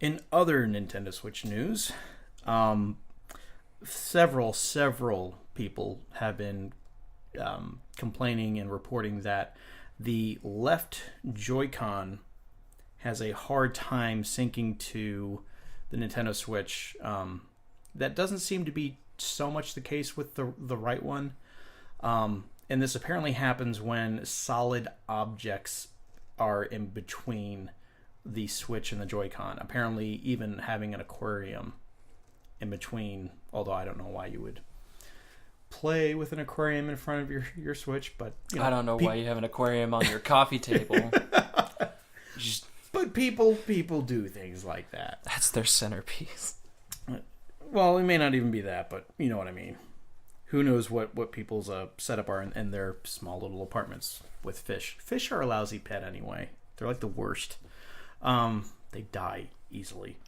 In other Nintendo Switch news, um, several people have been complaining and reporting that the left Joy-Con has a hard time syncing to the Nintendo Switch. That doesn't seem to be so much the case with the right one. And this apparently happens when solid objects are in between the Switch and the Joy-Con. Apparently, even having an aquarium in between, although I don't know why you would play with an aquarium in front of your Switch, but I don't know why you have an aquarium on your coffee table. But people do things like that. That's their centerpiece. Well, it may not even be that, but you know what I mean. Who knows what people's setup are in their small little apartments with fish. Fish are a lousy pet anyway. They're like the worst. They die easily.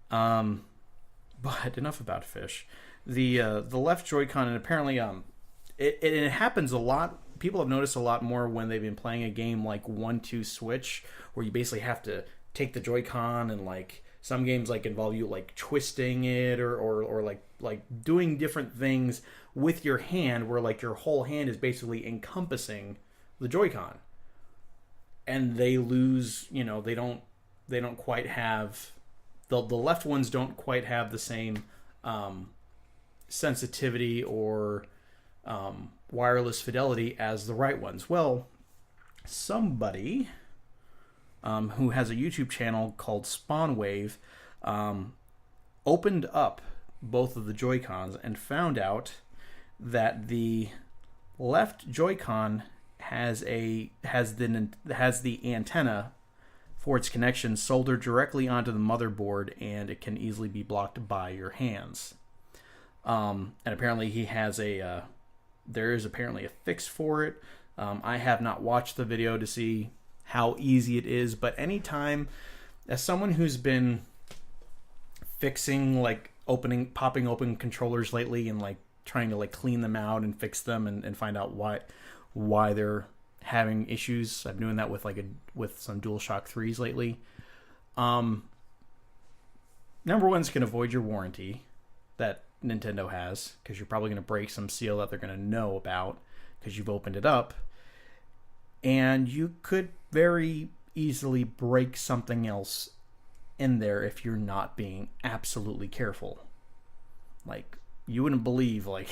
But enough about fish. The left Joy-Con, and apparently it happens a lot. People have noticed a lot more when they've been playing a game like 1-2 Switch, where you basically have to take the Joy-Con and like some games like involve you like twisting it or like doing different things with your hand, where like your whole hand is basically encompassing the Joy-Con, and they lose. They don't quite have the left ones don't quite have the same sensitivity or wireless fidelity as the right ones. Well, somebody who has a YouTube channel called SpawnWave opened up both of the Joy-Cons and found out that the left Joy-Con has the antenna for its connection soldered directly onto the motherboard, and it can easily be blocked by your hands. And apparently there is apparently a fix for it. I have not watched the video to see how easy it is, but anytime, as someone who's been fixing like popping open controllers lately and like trying to like clean them out and fix them and find out why they're having issues. I'm doing that with with some DualShock 3s lately. Number one, it's going to avoid your warranty that Nintendo has, because you're probably going to break some seal that they're going to know about because you've opened it up. And you could very easily break something else in there if you're not being absolutely careful. Like, you wouldn't believe like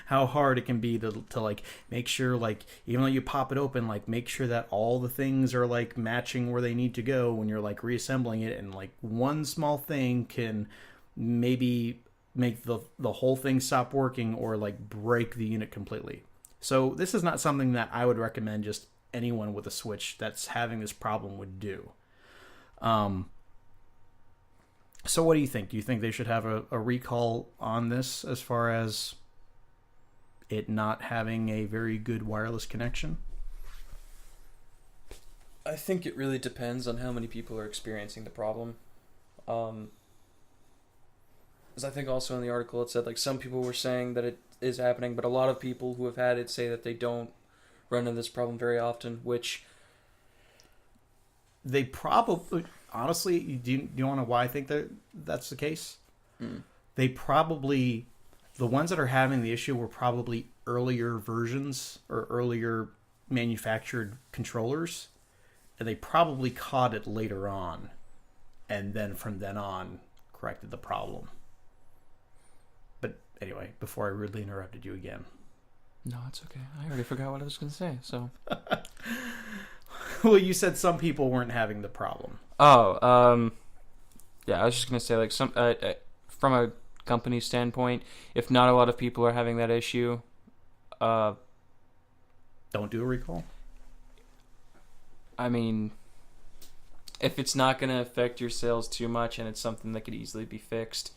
how hard it can be to like make sure, like, even though you pop it open, like make sure that all the things are like matching where they need to go when you're like reassembling it, and like one small thing can maybe make the whole thing stop working or like break the unit completely. So this is not something that I would recommend just anyone with a Switch that's having this problem would do. So what do you think? Do you think they should have a recall on this as far as it not having a very good wireless connection? I think it really depends on how many people are experiencing the problem. As I think also in the article it said like some people were saying that it is happening, but a lot of people who have had it say that they don't run into this problem very often, which they probably... Honestly, do you want to know why I think that's the case? They probably... The ones that are having the issue were probably earlier versions or earlier manufactured controllers, and they probably caught it later on, and then from then on corrected the problem. But anyway, before I rudely interrupted you again. No, it's okay. I already forgot what I was going to say, so... Well, you said some people weren't having the problem. Oh, yeah, I was just going to say, like, from a company standpoint, if not a lot of people are having that issue, don't do a recall? I mean, if it's not going to affect your sales too much and it's something that could easily be fixed,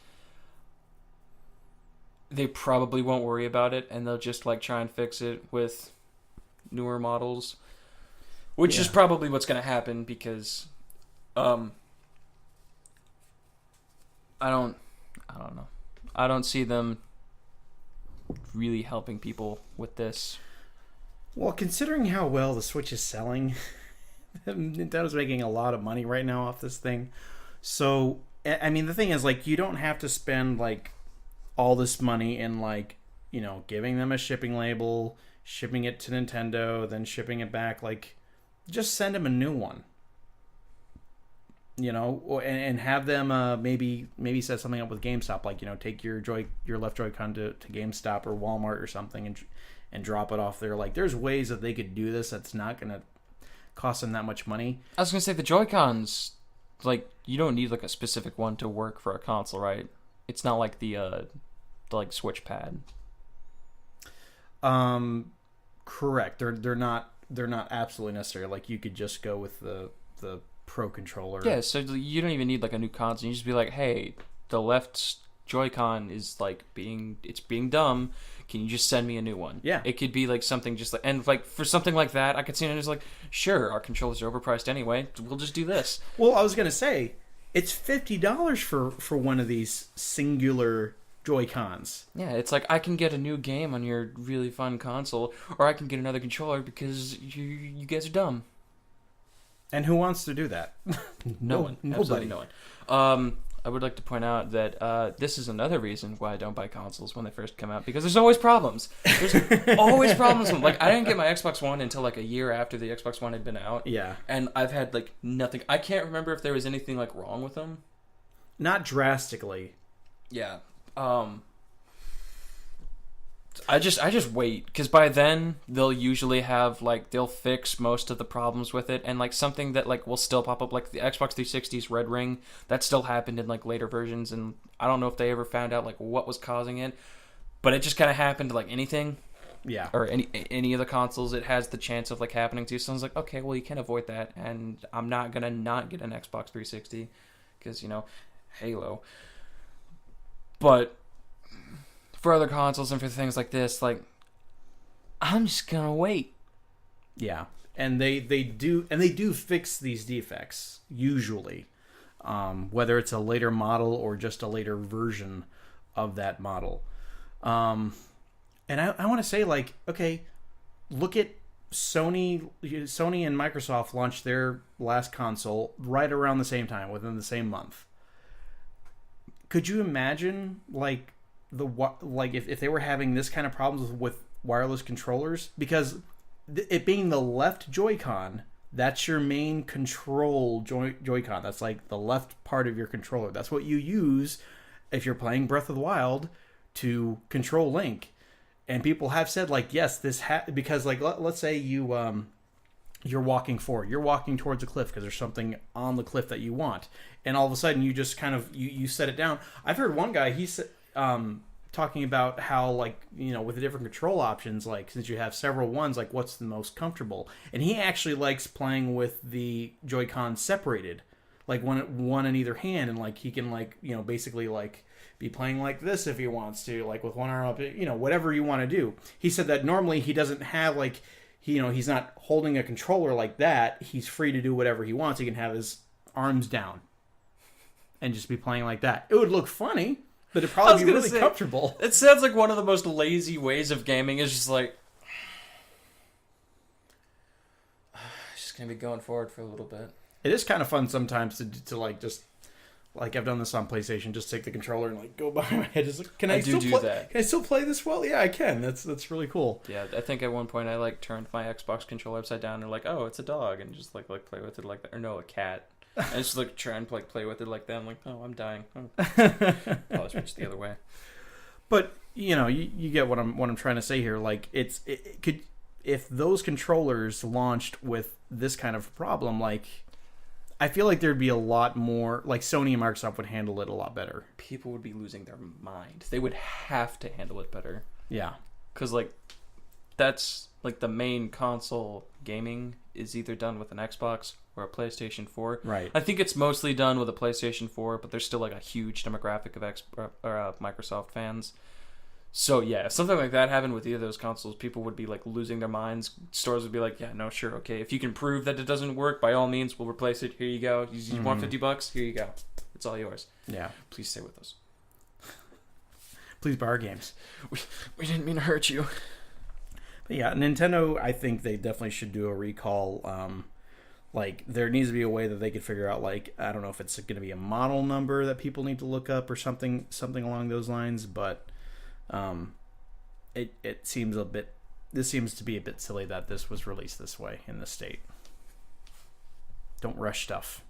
they probably won't worry about it, and they'll just, like, try and fix it with newer models. Which is probably what's going to happen because, I don't know. I don't see them really helping people with this. Well, considering how well the Switch is selling, Nintendo's making a lot of money right now off this thing. So, I mean, the thing is, like, you don't have to spend, like, all this money in, like, giving them a shipping label, shipping it to Nintendo, then shipping it back. Like, just send them a new one. And have them maybe set something up with GameStop. Like, take your left Joy-Con to GameStop or Walmart or something and drop it off there. Like, there's ways that they could do this that's not going to cost them that much money. I was going to say, the Joy-Cons, like, you don't need, like, a specific one to work for a console, right? It's not like the like, Switch pad. Correct. They're not absolutely necessary. Like, you could just go with the Pro controller. Yeah, so you don't even need, like, a new console. You just be like, hey, the left Joy-Con is, like, being dumb. Can you just send me a new one? Yeah. It could be, like, something just like... And, like, for something like that, I could see it as, like, sure, our controllers are overpriced anyway. We'll just do this. Well, I was going to say, it's $50 for one of these singular Joy-Cons. Yeah, it's like, I can get a new game on your really fun console, or I can get another controller because you guys are dumb. And who wants to do that? No one. Nobody. Absolutely no one. I would like to point out that this is another reason why I don't buy consoles when they first come out, because there's always problems. There's always problems. Like, I didn't get my Xbox One until, like, a year after the Xbox One had been out. Yeah. And I've had, like, nothing. I can't remember if there was anything, like, wrong with them. Not drastically. Yeah. I just wait, because by then they'll usually have, like, they'll fix most of the problems with it, and, like, something that, like, will still pop up, like the Xbox 360's Red Ring, that still happened in, like, later versions, and I don't know if they ever found out, like, what was causing it, but it just kind of happened to, like, anything. Yeah. Or any of the consoles, it has the chance of, like, happening to. So I was like, okay, well, you can avoid that, and I'm not gonna not get an Xbox 360, because, Halo. But for other consoles and for things like this, like, I'm just gonna wait. Yeah, and they do fix these defects usually, whether it's a later model or just a later version of that model. And I want to say, like, okay, look at Sony and Microsoft launched their last console right around the same time, within the same month. Could you imagine, like, if they were having this kind of problems with wireless controllers? Because it being the left Joy-Con, that's your main control Joy-Con. That's like the left part of your controller. That's what you use if you're playing Breath of the Wild to control Link. And people have said, like, yes, because, like, let's say you're walking forward, you're walking towards a cliff because there's something on the cliff that you want, and all of a sudden you just kind of you set it down. I've heard one guy, he's talking about how, like, with the different control options, like, since you have several ones, like, what's the most comfortable. And he actually likes playing with the Joy-Con separated, like one in either hand, and, like, he can, like, basically, like, be playing like this if he wants to, like, with one arm up, whatever you want to do. He said that normally he doesn't have, like, he's not holding a controller like that. He's free to do whatever he wants. He can have his arms down and just be playing like that. It would look funny, but it'd probably be really comfortable. It sounds like one of the most lazy ways of gaming is just like, just gonna be going forward for a little bit. It is kind of fun sometimes to like, just like, I've done this on PlayStation, just take the controller and, like, go behind my head. Just like, can I still play that? Can I still play this well? Yeah, I can. That's really cool. Yeah, I think at one point I, like, turned my Xbox controller upside down and, like, oh, it's a dog, and just like play with it like that, or no, a cat. And just, like, try and, like, play with it like that. I'm like, oh, I'm dying. Oh. Probably switch the other way. But you get what I'm trying to say here. Like, it could, if those controllers launched with this kind of problem, like, I feel like there'd be a lot more, like, Sony and Microsoft would handle it a lot better. People would be losing their mind. They would have to handle it better. Yeah. Because, like, that's, like, the main console gaming is either done with an Xbox or a PlayStation 4. Right. I think it's mostly done with a PlayStation 4, but there's still, like, a huge demographic of Microsoft fans. So, yeah, if something like that happened with either of those consoles, people would be, like, losing their minds. Stores would be like, yeah, no, sure, okay. If you can prove that it doesn't work, by all means, we'll replace it. Here you go. You want $50? Here you go. It's all yours. Yeah. Please stay with us. Please buy our games. We didn't mean to hurt you. But yeah, Nintendo, I think they definitely should do a recall. Like, there needs to be a way that they could figure out, like, I don't know if it's going to be a model number that people need to look up or something along those lines, but it seems a bit, this seems to be a bit silly that this was released this way in the state. Don't rush stuff.